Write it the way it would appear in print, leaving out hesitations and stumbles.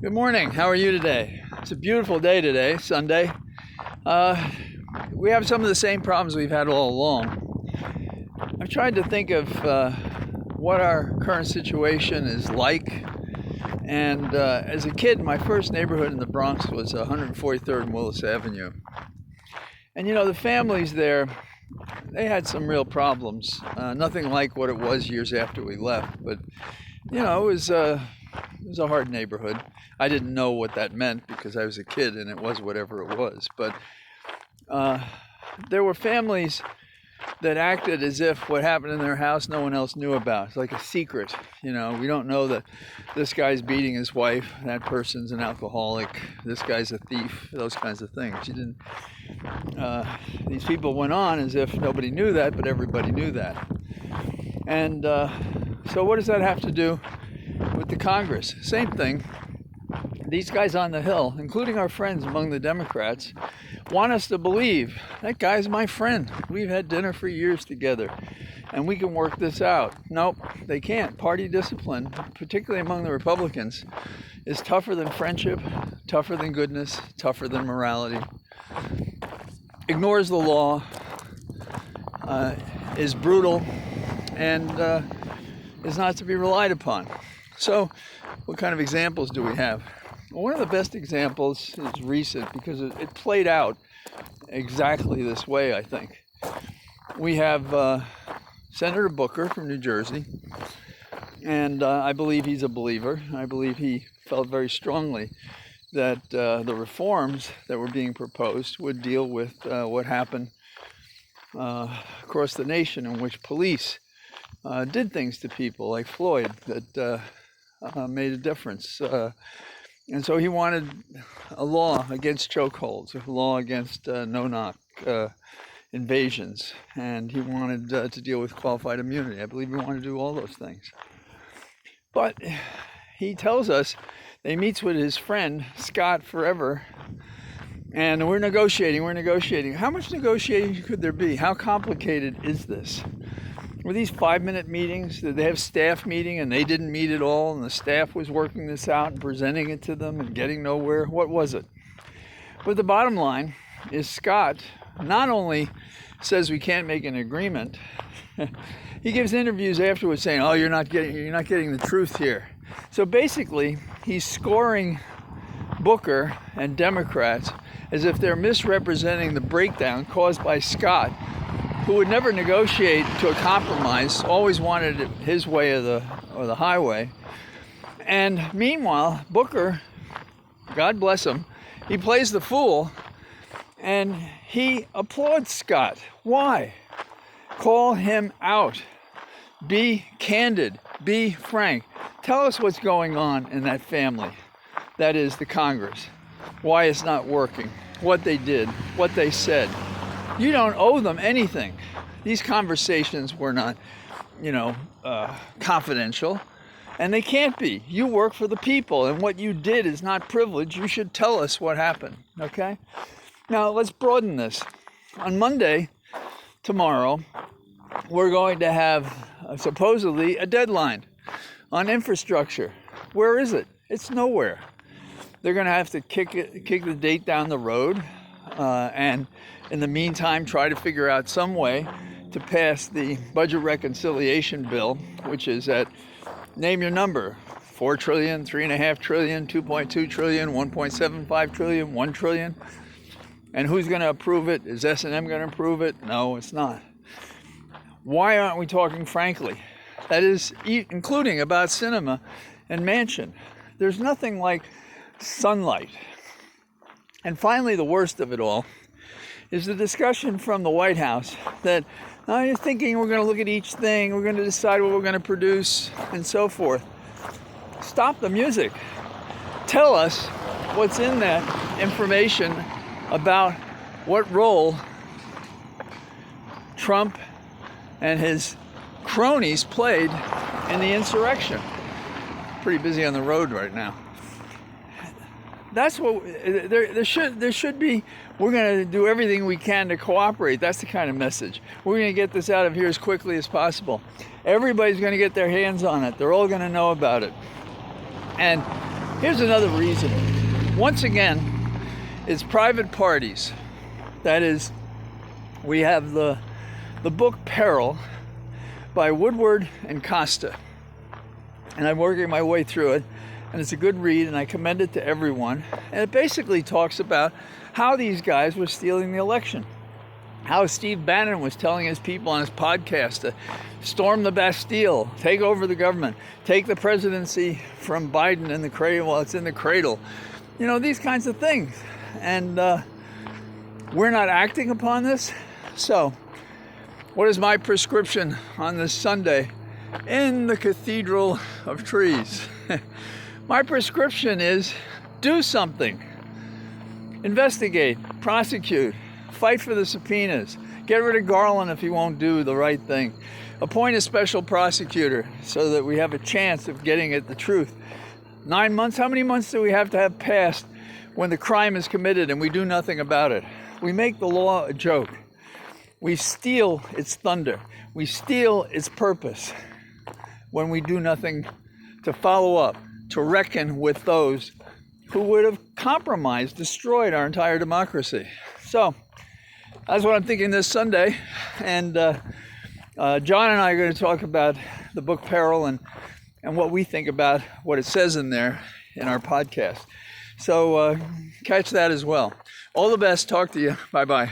Good morning. How are you today? It's a beautiful day today, Sunday. We have some of the same problems we've had all along. I've tried to think of what our current situation is like. And as a kid, my first neighborhood in the Bronx was 143rd and Willis Avenue. And the families there, they had some real problems. Nothing like what it was years after we left, but it was a hard neighborhood. I didn't know what that meant because I was a kid and it was whatever it was. But there were families that acted as if what happened in their house no one else knew about. It's like a secret. We don't know that this guy's beating his wife, that person's an alcoholic, this guy's a thief, those kinds of things. These people went on as if nobody knew that, but everybody knew that. And so what does that have to do with the Congress? Same thing. These guys on the Hill, including our friends among the Democrats, want us to believe that guy's my friend. We've had dinner for years together and we can work this out. Nope, they can't. Party discipline, particularly among the Republicans, is tougher than friendship, tougher than goodness, tougher than morality. Ignores the law, is brutal, and is not to be relied upon. So what kind of examples do we have? One of the best examples is recent because it played out exactly this way, I think. We have Senator Booker from New Jersey, and I believe he's a believer. I believe he felt very strongly that the reforms that were being proposed would deal with what happened across the nation, in which police did things to people like Floyd that made a difference. And so he wanted a law against chokeholds, a law against no-knock invasions, and he wanted to deal with qualified immunity. I believe he wanted to do all those things. But he tells us that he meets with his friend, Scott Forever, and we're negotiating. How much negotiating could there be? How complicated is this? Were these 5-minute meetings? Did they have staff meeting and they didn't meet at all and the staff was working this out and presenting it to them and getting nowhere? What was it? But the bottom line is Scott not only says we can't make an agreement, he gives interviews afterwards saying, "Oh, you're not getting the truth here." So basically, he's scoring Booker and Democrats as if they're misrepresenting the breakdown caused by Scott, who would never negotiate to a compromise, always wanted it his way or the highway. And meanwhile, Booker, God bless him, he plays the fool and he applauds Scott. Why? Call him out. Be candid. Be frank. Tell us what's going on in that family. That is the Congress. Why it's not working. What they did. What they said. You don't owe them anything. These conversations were not, confidential, and they can't be. You work for the people, and what you did is not privilege. You should tell us what happened, okay? Now, let's broaden this. On Monday, tomorrow, we're going to have supposedly a deadline on infrastructure. Where is it? It's nowhere. They're going to have to kick the date down the road, and in the meantime, try to figure out some way to pass the budget reconciliation bill, which is at, name your number, 4 trillion, 3.5 trillion, 2.2 trillion, 1.75 trillion, 1 trillion. And who's going to approve it? Is S&M going to approve it? No, it's not. Why aren't we talking frankly? That is, including about Sinema and Manchin. There's nothing like sunlight. And finally, the worst of it all is the discussion from the White House that you're thinking we're going to look at each thing, we're going to decide what we're going to produce, and so forth. Stop the music. Tell us what's in that information about what role Trump and his cronies played in the insurrection. Pretty busy on the road right now. That's what there should be. We're going to do everything we can to cooperate. That's the kind of message. We're going to get this out of here as quickly as possible. Everybody's going to get their hands on it. They're all going to know about it. And Here's another reason. Once again, it's private parties. That is, we have the book Peril by Woodward and Costa. And I'm working my way through it, and it's a good read, and I commend it to everyone. And it basically talks about how these guys were stealing the election. How Steve Bannon was telling his people on his podcast to storm the Bastille, take over the government, take the presidency from Biden in the cradle while it's in the cradle. You know, these kinds of things. And we're not acting upon this. So, what is my prescription on this Sunday in the Cathedral of Trees? My prescription is do something. Investigate, prosecute, fight for the subpoenas, get rid of Garland if he won't do the right thing. Appoint a special prosecutor so that we have a chance of getting at the truth. 9 months, how many months do we have to have passed when the crime is committed and we do nothing about it? We make the law a joke. We steal its thunder. We steal its purpose when we do nothing to follow up, to reckon with those who would have compromised, destroyed our entire democracy. So, that's what I'm thinking this Sunday. And John and I are going to talk about the book Peril and what we think about what it says in there in our podcast. So catch that as well. All the best. Talk to you. Bye-bye.